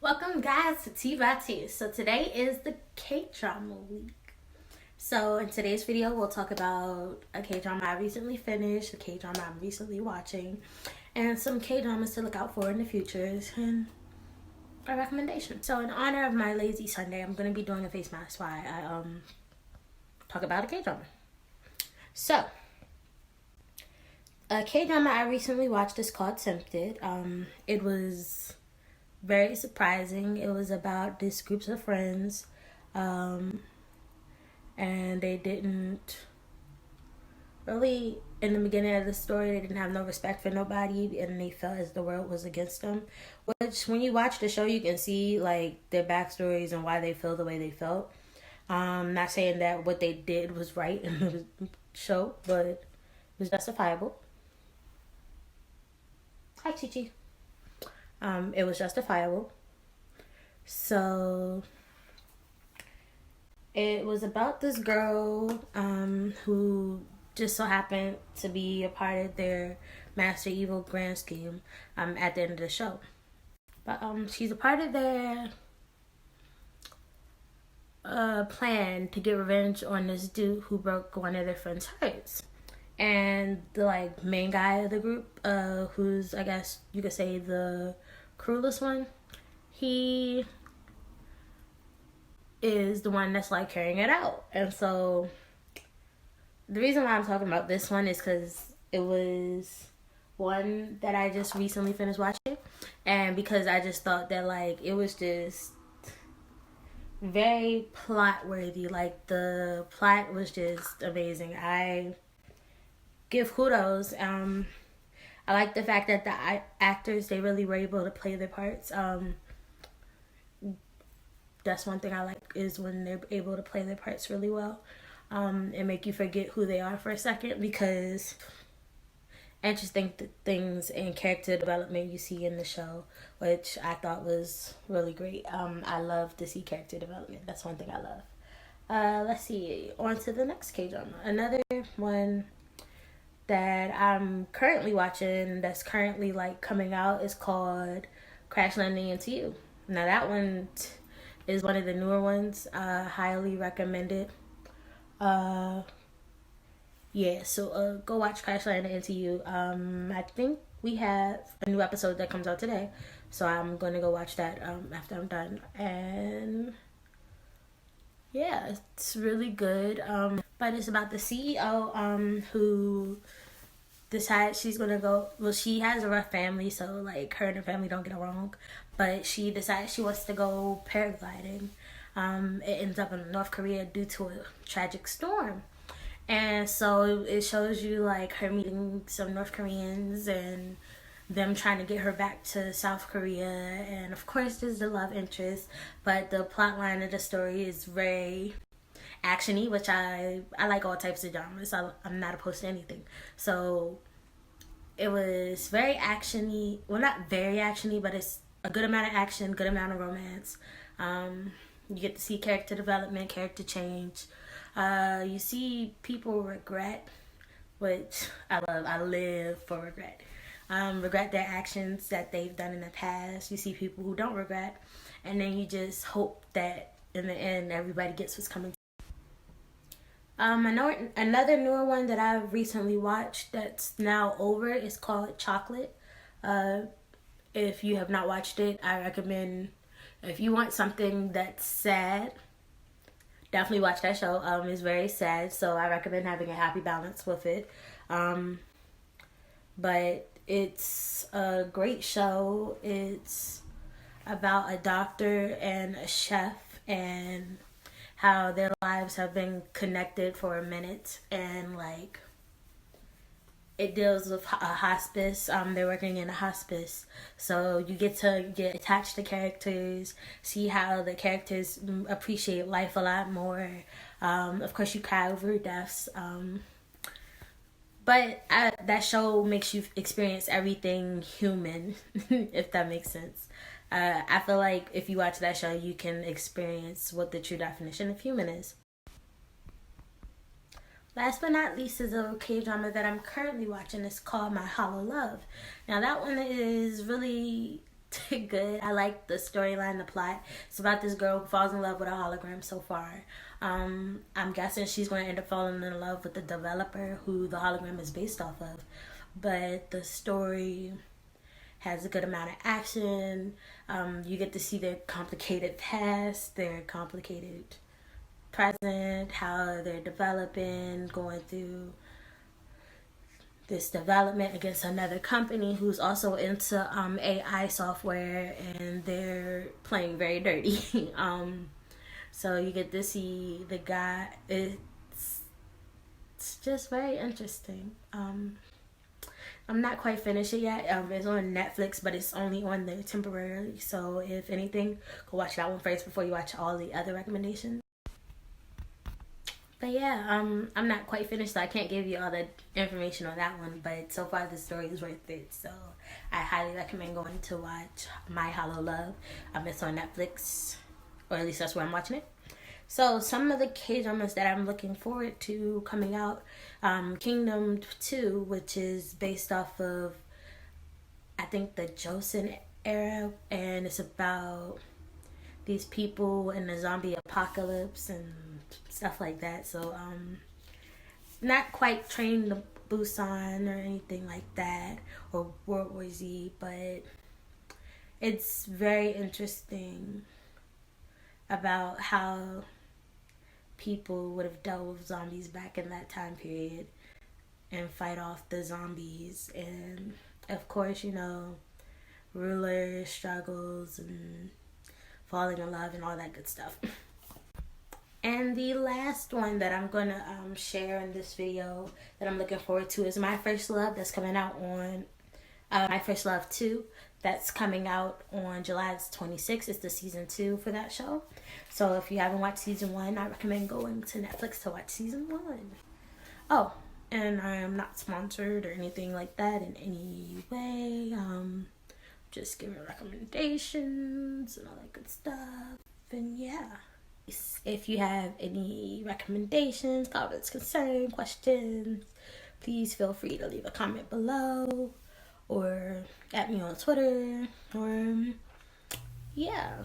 Welcome guys to Tea by Tea. So today is the K-drama week. So in today's video we'll talk about a K-drama I recently finished, a K-drama I'm recently watching, and some K-dramas to look out for in the future and a recommendation. So in honor of my lazy Sunday, I'm going to be doing a face mask while I talk about a K-drama. So a K-drama I recently watched is called Tempted. It was very surprising. It was about these groups of friends, and they didn't really, in the beginning of the story, they didn't have no respect for nobody, and they felt as the world was against them. Which, when you watch the show, you can see like their backstories and why they feel the way they felt. Not saying that what they did was right in the show, but it was justifiable. Hi, Chi-Chi. It was justifiable. So it was about this girl who just so happened to be a part of their Master Evil grand scheme at the end of the show. But she's a part of their plan to get revenge on this dude who broke one of their friends' hearts. And the main guy of the group, who's, I guess you could say, the cruelest one, he is the one that's carrying it out. And so the reason why I'm talking about this one is because it was one that I just recently finished watching, and because I just thought that it was just very plot worthy. The plot was just amazing. I give kudos. I like the fact that the actors, they really were able to play their parts. That's one thing I like, is when they're able to play their parts really well, and make you forget who they are for a second, because interesting things and character development you see in the show, which I thought was really great. I love to see character development. That's one thing I love. Let's see, on to the next K-drama. Another one that I'm currently watching, that's currently coming out, is called Crash Landing Into You. Now that one is one of the newer ones. Highly recommended. So go watch Crash Landing Into You. I think we have a new episode that comes out today, so I'm gonna go watch that after I'm done. And yeah, it's really good. But it's about the CEO who decides she's gonna go. Well, she has a rough family, so her and her family don't get along. But she decides she wants to go paragliding. It ends up in North Korea due to a tragic storm, and so it shows you her meeting some North Koreans and them trying to get her back to South Korea. And of course there's the love interest, but the plot line of the story is very actiony, which I like all types of genres. I'm not opposed to anything. So it was very actiony. Well, not very actiony, but it's a good amount of action, good amount of romance. You get to see character development, character change. You see people regret, which I love. I live for regret. Regret their actions that they've done in the past. You see people who don't regret, and then you just hope that in the end everybody gets what's coming. Another newer one that I've recently watched that's now over is called Chocolate. If you have not watched it, I recommend, if you want something that's sad, definitely watch that show. It's very sad, so I recommend having a happy balance with it. But it's a great show. It's about a doctor and a chef, and how their lives have been connected for a minute, and it deals with a hospice. They're working in a hospice, so you get to get attached to characters, see how the characters appreciate life a lot more. Of course, you cry over deaths, but that show makes you experience everything human, if that makes sense. I feel like if you watch that show, you can experience what the true definition of human is. Last but not least is a K-drama that I'm currently watching. It's called My Hollow Love. Now that one is really good. I like the storyline, the plot. It's about this girl who falls in love with a hologram so far. I'm guessing she's going to end up falling in love with the developer who the hologram is based off of. But the story has a good amount of action. You get to see their complicated past, their complicated present, how they're developing, going through this development against another company who's also into AI software, and they're playing very dirty. So you get to see the guy. It's just very interesting. I'm not quite finished it yet. It's on Netflix, but it's only on there temporarily. So if anything, go watch that one first before you watch all the other recommendations. But yeah, I'm not quite finished, so I can't give you all the information on that one. But so far, the story is worth it. So I highly recommend going to watch My Hollow Love. It's on Netflix, or at least that's where I'm watching it. So some of the K-dramas that I'm looking forward to coming out, Kingdom 2, which is based off of, I think, the Joseon era, and it's about these people in the zombie apocalypse and stuff like that. So not quite Train to Busan or anything like that, or World War Z, but it's very interesting about how people would have dealt with zombies back in that time period and fight off the zombies. And of course, you know, ruler struggles and falling in love and all that good stuff. And the last one that I'm going to share in this video that I'm looking forward to is My First Love, that's coming out on My First Love 2. That's coming out on July 26th. It's the season 2 for that show. So if you haven't watched season 1, I recommend going to Netflix to watch season 1. Oh, and I am not sponsored or anything like that in any way. Just giving recommendations and all that good stuff. And yeah. If you have any recommendations, comments, concerns, questions, please feel free to leave a comment below or at me on Twitter, or yeah.